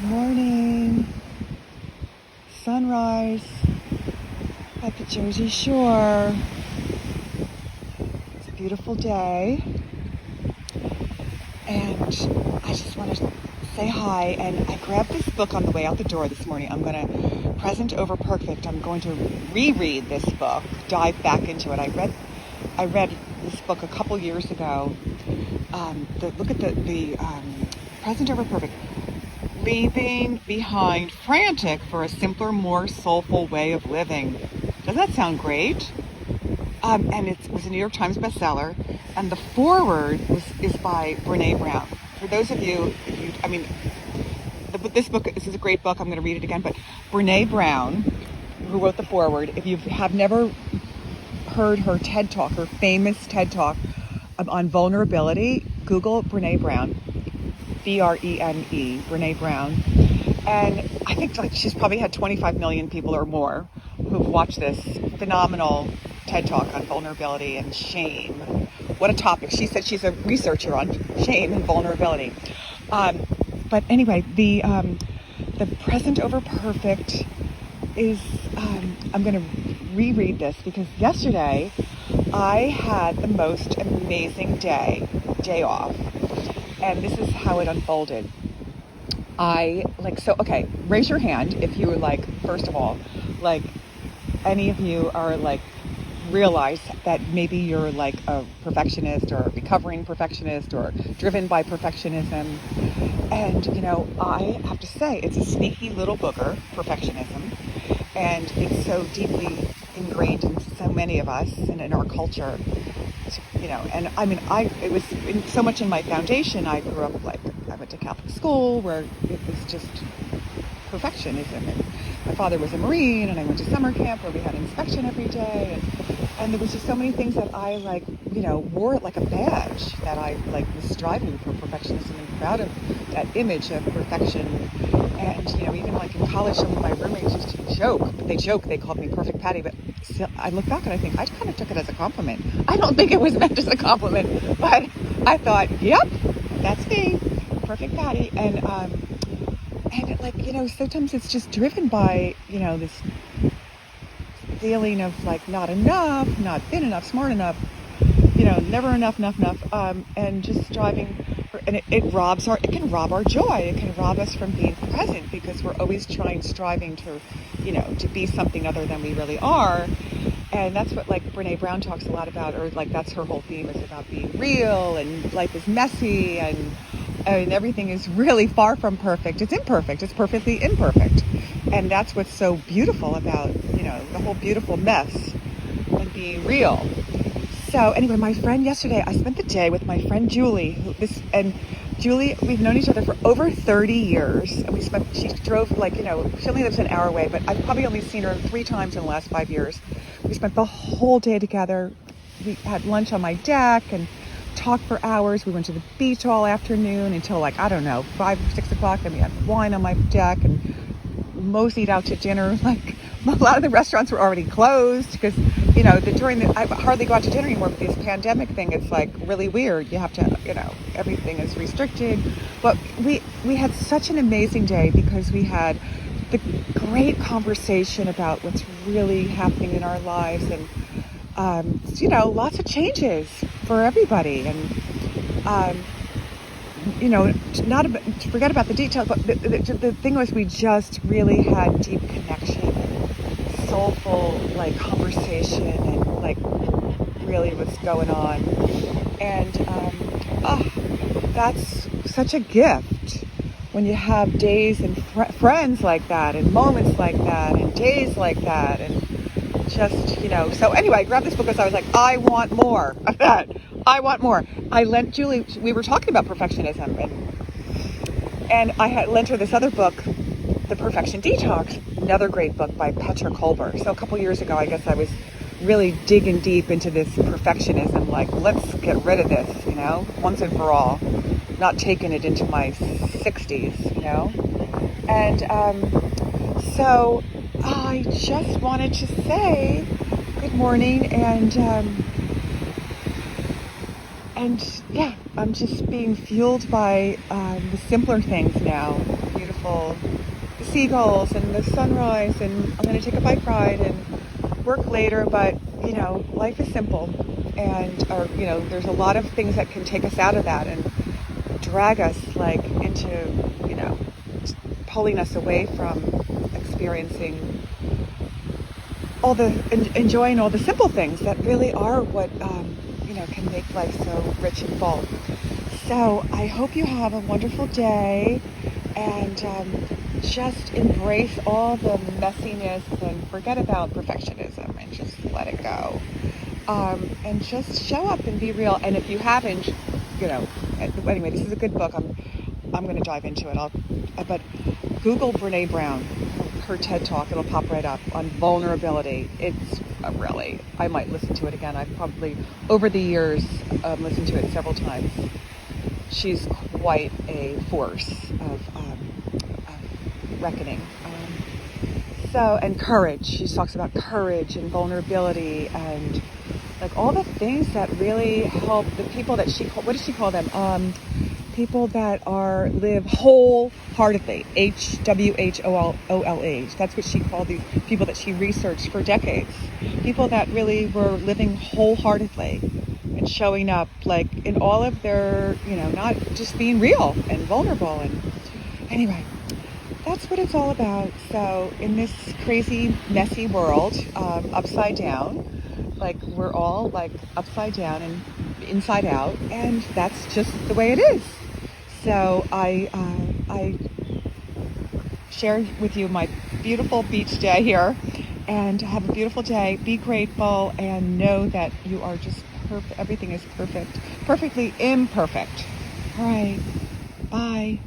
Morning, sunrise at the Jersey Shore. It's a beautiful day, and I just want to say hi. And I grabbed this book on the way out the door this morning. I'm going to Present Over Perfect. I'm going to reread this book, dive back into it. I read this book a couple years ago. Look at the Present Over Perfect. Leaving Behind Frantic for a Simpler, More Soulful Way of Living. Doesn't that sound great? And it was a New York Times bestseller. And the foreword is by Brene Brown. For those of you, this is a great book. I'm going to read it again. But Brene Brown, who wrote the foreword, if you have never heard her TED Talk, her famous TED Talk on vulnerability, Google Brene Brown. B-R-E-N-E, Brene Brown. And I think she's probably had 25 million people or more who've watched this phenomenal TED Talk on vulnerability and shame. What a topic. She said she's a researcher on shame and vulnerability. But anyway, the Present Over Perfect is, I'm going to reread this because yesterday I had the most amazing day off. And this is how it unfolded. Okay, raise your hand if you were first of all, any of you are realize that maybe you're a perfectionist or a recovering perfectionist or driven by perfectionism. And, I have to say, it's a sneaky little booger, perfectionism. And it's so deeply ingrained in so many of us and in our culture. And it was so much in my foundation. I grew up I went to Catholic school where it was just perfectionism. And my father was a Marine, and I went to summer camp where we had inspection every day. And there was just so many things that I wore it like a badge, that I was striving for perfectionism and proud of that image of perfection. And, even in college, some of my roommates used to joke. They called me Perfect Patti, but still, I look back and I think I kind of took it as a compliment. I don't think it was meant as a compliment, but I thought, yep, that's me, Perfect Patti. And sometimes it's just driven by, this feeling of not enough, not thin enough, smart enough, never enough, and just striving. And it can rob our joy. It can rob us from being present because we're always striving to, to be something other than we really are. And that's what Brene Brown talks a lot about, or that's her whole theme, is about being real, and life is messy, and everything is really far from perfect. It's imperfect. It's perfectly imperfect. And that's what's so beautiful about, the whole beautiful mess and being real. So anyway, my friend yesterday, I spent the day with my friend Julie, Julie, we've known each other for over 30 years. And she drove she only lives an hour away, but I've probably only seen her 3 times in the last 5 years. We spent the whole day together. We had lunch on my deck and talked for hours. We went to the beach all afternoon until 5 or 6 o'clock. Then we had wine on my deck and moseyed out to dinner. A lot of the restaurants were already closed because, I hardly go out to dinner anymore with this pandemic thing. It's really weird. You have to, everything is restricted. But we had such an amazing day because we had the great conversation about what's really happening in our lives, and lots of changes for everybody. And forget about the details, but the thing was, we just really had deep connection, soulful conversation, and really what's going on. And that's such a gift when you have days and friends like that, and moments like that, and days like that, and just so anyway, I grabbed this book because I was I want more of that. I want more. I lent Julie, we were talking about perfectionism, and I had lent her this other book, The Perfection Detox, another great book by Petra Kolber. So a couple years ago, I guess I was really digging deep into this perfectionism, let's get rid of this, once and for all, not taking it into my 60s, And so I just wanted to say good morning, and yeah, I'm just being fueled by the simpler things now. Beautiful beautiful, the seagulls and the sunrise, and I'm going to take a bike ride and work later, but, life is simple. And, there's a lot of things that can take us out of that and drag us into, pulling us away from experiencing enjoying all the simple things that really are what, can make life so rich and full. So I hope you have a wonderful day, and just embrace all the messiness and forget about perfectionism and just let it go. And just show up and be real. And if you haven't, anyway, this is a good book. I'm going to dive into it. But Google Brene Brown, her TED Talk. It'll pop right up on vulnerability. It's really, I might listen to it again. I've probably, over the years, listened to it several times. She's quite a force of reckoning. And courage. She talks about courage and vulnerability and all the things that really help the people that what does she call them? People that live wholeheartedly, HWHOLE. That's what she called these people that she researched for decades. People that really were living wholeheartedly and showing up in all of their, not just being real and vulnerable. And anyway, that's what it's all about. So in this crazy, messy world, upside down, we're all upside down and inside out, and that's just the way it is. So I share with you my beautiful beach day here, and have a beautiful day. Be grateful and know that you are just perfect. Everything is perfect, perfectly imperfect. All right, bye.